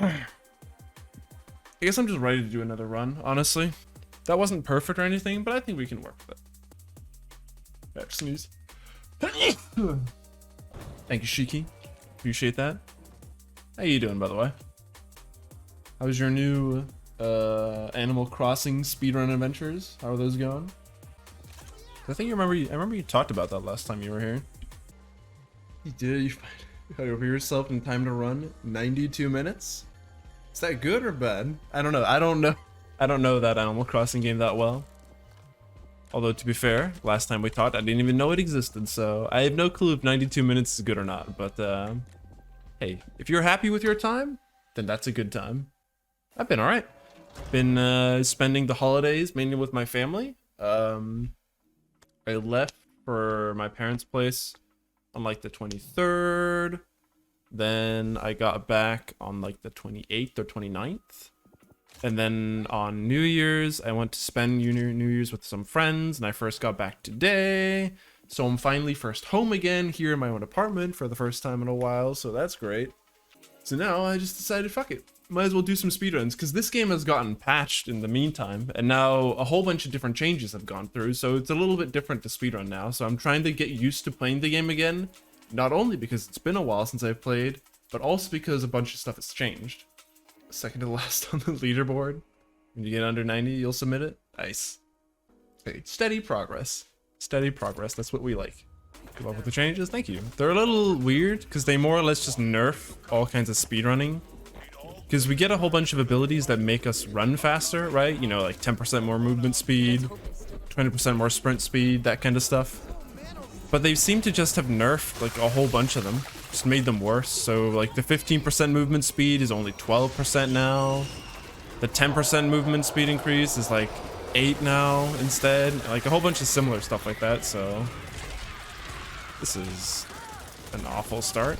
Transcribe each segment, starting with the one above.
I guess I'm just ready to do another run, honestly. That wasn't perfect or anything, but I think we can work with it. Yeah, sneeze. Thank you, Shiki. Appreciate that. How you doing, by the way? How's your new Animal Crossing speedrun adventures? How are those going? I think I remember you talked about that last time you were here. You did. You got over yourself in time to run 92 minutes. Is that good or bad? I don't know. I don't know that Animal Crossing game that well. Although, to be fair, last time we talked, I didn't even know it existed, so I have no clue if 92 minutes is good or not. But hey, if you're happy with your time, then that's a good time. I've been alright. Been spending the holidays mainly with my family. I left for my parents' place on like the 23rd. Then I got back on like the 28th or 29th. And then on New Year's, I went to spend New Year's with some friends, and I first got back today. So I'm finally first home again here in my own apartment for the first time in a while, so that's great. So now I just decided, fuck it, might as well do some speedruns, because this game has gotten patched in the meantime, and now a whole bunch of different changes have gone through, so it's a little bit different to speedrun now. So I'm trying to get used to playing the game again, not only because it's been a while since I've played, but also because a bunch of stuff has changed. Second to last on the leaderboard. When you get under 90, you'll submit it. Nice. Okay, steady progress. Steady progress. That's what we like. Come up with the changes. Thank you. They're a little weird because they more or less just nerf all kinds of speedrunning. Because we get a whole bunch of abilities that make us run faster, right? You know, like 10% more movement speed, 20% more sprint speed, that kind of stuff. But they seem to just have nerfed like a whole bunch of them. Just made them worse. So like the 15% movement speed is only 12% now. The 10% movement speed increase is like 8 now instead. Like a whole bunch of similar stuff like that. So this is an awful start.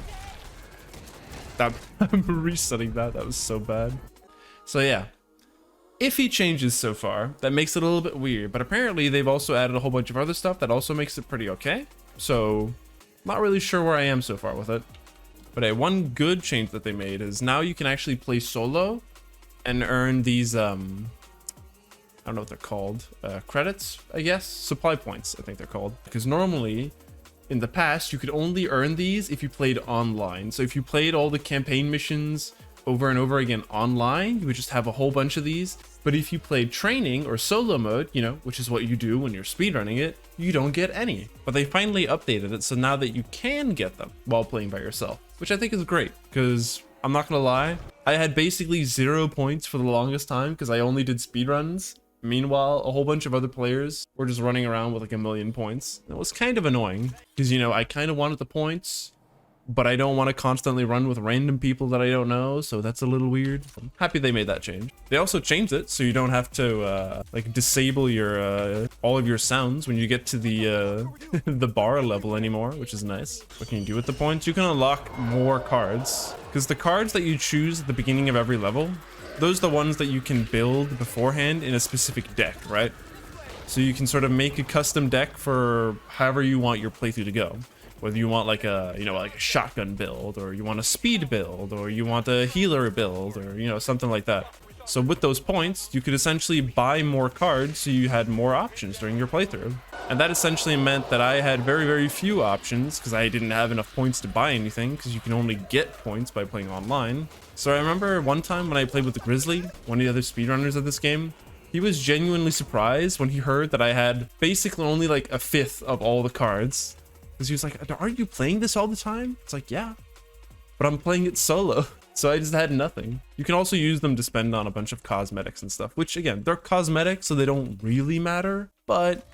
I'm resetting that. That was so bad. So yeah, iffy changes so far. That makes it a little bit weird. But apparently they've also added a whole bunch of other stuff that also makes it pretty okay. So not really sure where I am so far with it. But one good change that they made is now you can actually play solo and earn these, I don't know what they're called, credits, I guess? Supply points, I think they're called. Because normally, in the past, you could only earn these if you played online. So if you played all the campaign missions over and over again online, you would just have a whole bunch of these. But if you played training or solo mode, you know, which is what you do when you're speedrunning it, you don't get any. But they finally updated it so now that you can get them while playing by yourself, which I think is great because I'm not gonna lie, I had basically 0 points for the longest time because I only did speedruns. Meanwhile, a whole bunch of other players were just running around with like 1,000,000 points. It was kind of annoying because, you know, I kind of wanted the points, but I don't want to constantly run with random people that I don't know, so that's a little weird. I'm happy they made that change. They also changed it so you don't have to like disable your all of your sounds when you get to the the bar level anymore, which is nice. What can you do with the points? You can unlock more cards because the cards that you choose at the beginning of every level, those are the ones that you can build beforehand in a specific deck, right? So you can sort of make a custom deck for however you want your playthrough to go. Whether you want like a, you know, like a shotgun build, or you want a speed build, or you want a healer build, or, you know, something like that. So with those points, you could essentially buy more cards so you had more options during your playthrough. And that essentially meant that I had very, very few options because I didn't have enough points to buy anything because you can only get points by playing online. So I remember one time when I played with the Grizzly, one of the other speedrunners of this game, he was genuinely surprised when he heard that I had basically only like a fifth of all the cards. Because he was like, aren't you playing this all the time? It's like, yeah, but I'm playing it solo. So I just had nothing. You can also use them to spend on a bunch of cosmetics and stuff, which again, they're cosmetics, so they don't really matter. But,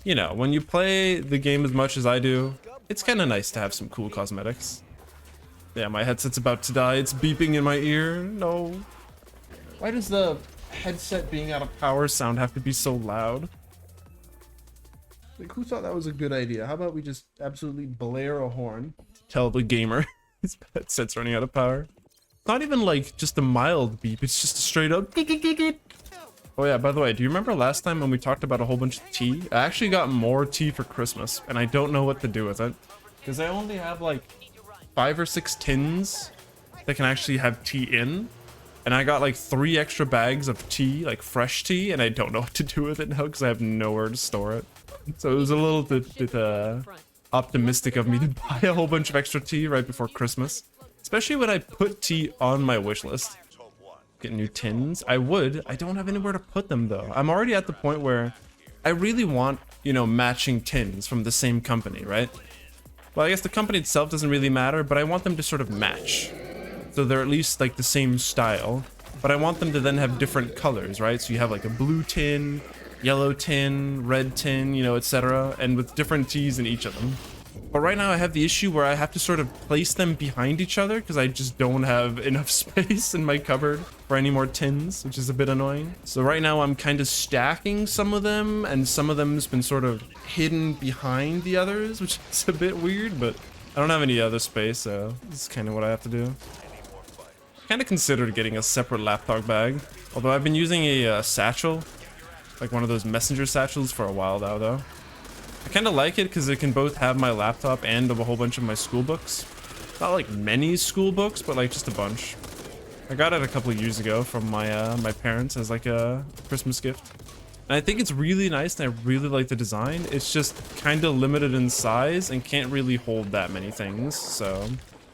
you know, when you play the game as much as I do, it's kind of nice to have some cool cosmetics. Yeah, my headset's about to die. It's beeping in my ear. No. Why does the headset being out of power sound have to be so loud? Like, who thought that was a good idea? How about we just absolutely blare a horn to tell the gamer his headset's running out of power? Not even like just a mild beep, it's just a straight up. Oh yeah, by the way, do you remember last time when we talked about a whole bunch of tea? I actually got more tea for Christmas, and I don't know what to do with it. Because I only have like 5 or 6 tins that can actually have tea in. And I got like 3 extra bags of tea, like fresh tea, and I don't know what to do with it now because I have nowhere to store it. So it was a little bit optimistic of me to buy a whole bunch of extra tea right before Christmas. Especially when I put tea on my wish list. Get new tins. I would. I don't have anywhere to put them though. I'm already at the point where I really want, you know, matching tins from the same company, right? Well, I guess the company itself doesn't really matter, but I want them to sort of match. So they're at least like the same style, but I want them to then have different colors, right? So you have like a blue tin, yellow tin, red tin, you know, etc. And with different teas in each of them. But right now I have the issue where I have to sort of place them behind each other because I just don't have enough space in my cupboard for any more tins, which is a bit annoying. So right now I'm kind of stacking some of them, and some of them's been sort of hidden behind the others, which is a bit weird, but I don't have any other space, so this is kind of what I have to do. Kind of considered getting a separate laptop bag, although I've been using a satchel, like one of those messenger satchels for a while now though. I kind of like it because it can both have my laptop and a whole bunch of my school books. Not like many school books, but like just a bunch. I got it a couple of years ago from my my parents as like a Christmas gift. And I think it's really nice and I really like the design. It's just kind of limited in size and can't really hold that many things, so...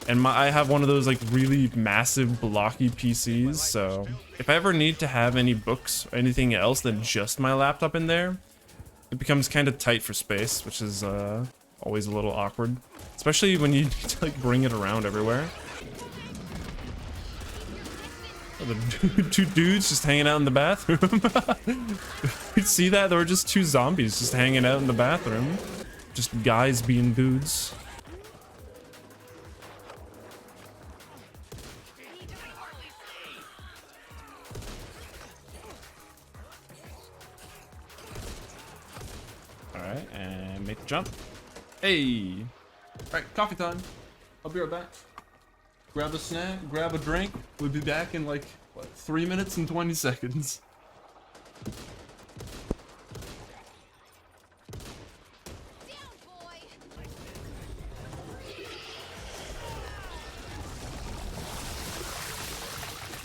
And I have one of those like really massive blocky PCs, so if I ever need to have any books or anything else than just my laptop in there, it becomes kind of tight for space, which is always a little awkward, especially when you need to like bring it around everywhere. Oh, the 2 dudes just hanging out in the bathroom. You see that? There were just 2 zombies just hanging out in the bathroom. Just guys being dudes. Alright, and make the jump. Hey! Alright, coffee time. I'll be right back. Grab a snack, grab a drink. We'll be back in like, what, 3 minutes and 20 seconds.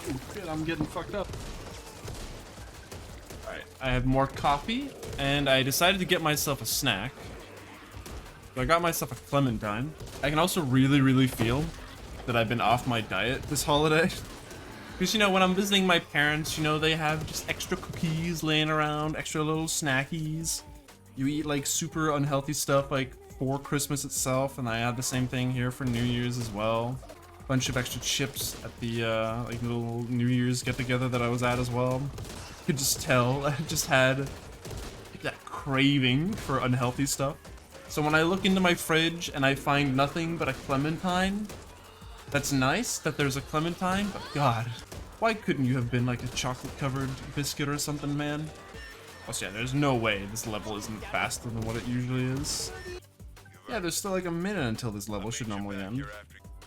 Oh shit, I'm getting fucked up. Alright, I have more coffee, and I decided to get myself a snack. So I got myself a clementine. I can also really feel that I've been off my diet this holiday. Because, you know, when I'm visiting my parents, you know, they have just extra cookies laying around, extra little snackies. You eat, like, super unhealthy stuff, like, for Christmas itself, and I had the same thing here for New Year's as well. Bunch of extra chips at the, like, little New Year's get-together that I was at as well. You could just tell I just had that craving for unhealthy stuff. So when I look into my fridge and I find nothing but a clementine, that's nice that there's a clementine, but God, why couldn't you have been like a chocolate-covered biscuit or something, man? Oh, so yeah, there's no way this level isn't faster than what it usually is. Yeah, there's still like a minute until this level should normally end.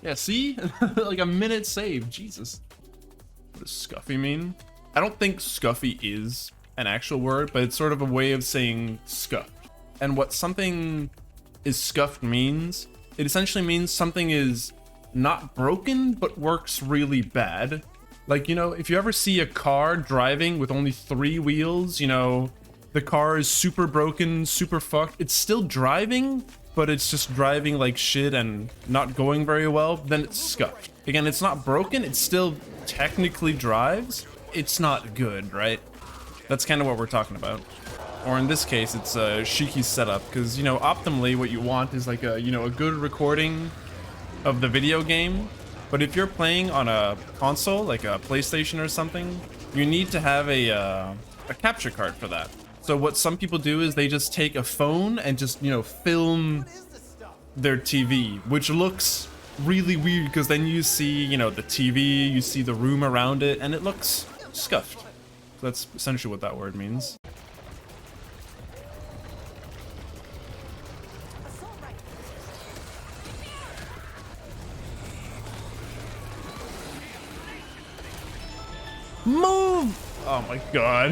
Yeah, see? Like a minute saved, Jesus. What does Scuffy mean? I don't think Scuffy is an actual word, but it's sort of a way of saying scuffed. And what something is scuffed means, it essentially means something is not broken, but works really bad. Like, you know, if you ever see a car driving with only 3 wheels, you know, the car is super broken, super fucked. It's still driving, but it's just driving like shit and not going very well, then it's scuffed. Again, it's not broken, it still technically drives. It's not good, right? That's kind of what we're talking about. Or in this case, it's a Shiki's setup, because, you know, optimally what you want is like a, you know, a good recording of the video game. But if you're playing on a console, like a PlayStation or something, you need to have a capture card for that. So what some people do is they just take a phone and just, you know, film their TV, which looks really weird because then you see, you know, the TV, you see the room around it, and it looks scuffed. So that's essentially what that word means. Move! Oh my god.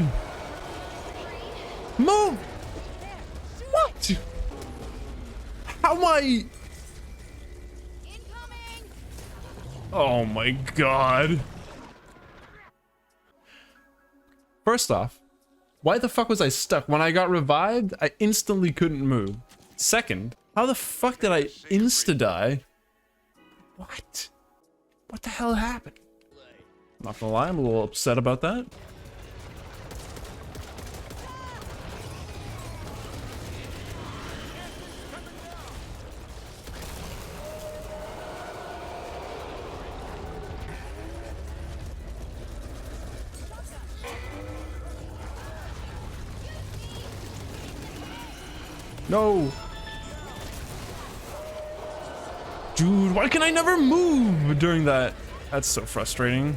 Move! What? How am I? Oh my god. First off, why the fuck was I stuck? When I got revived, I instantly couldn't move. Second, how the fuck did I insta-die? What? What the hell happened? Not gonna lie, I'm a little upset about that. No! Dude, why can I never move during that? That's so frustrating.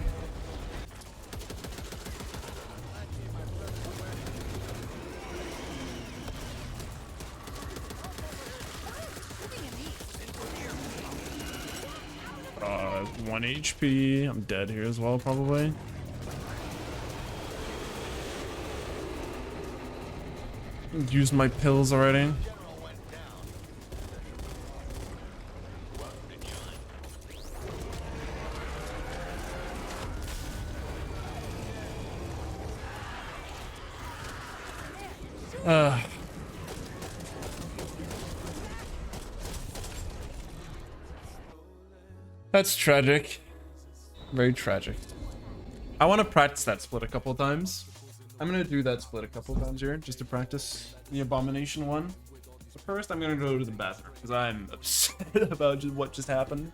Uh, 1 HP. I'm dead here as well, probably. Used my pills already. That's tragic. Very tragic. I want to practice that split a couple of times. I'm gonna do that split a couple of times here just to practice the abomination one. But first, I'm gonna go to the bathroom because I'm upset about what just happened.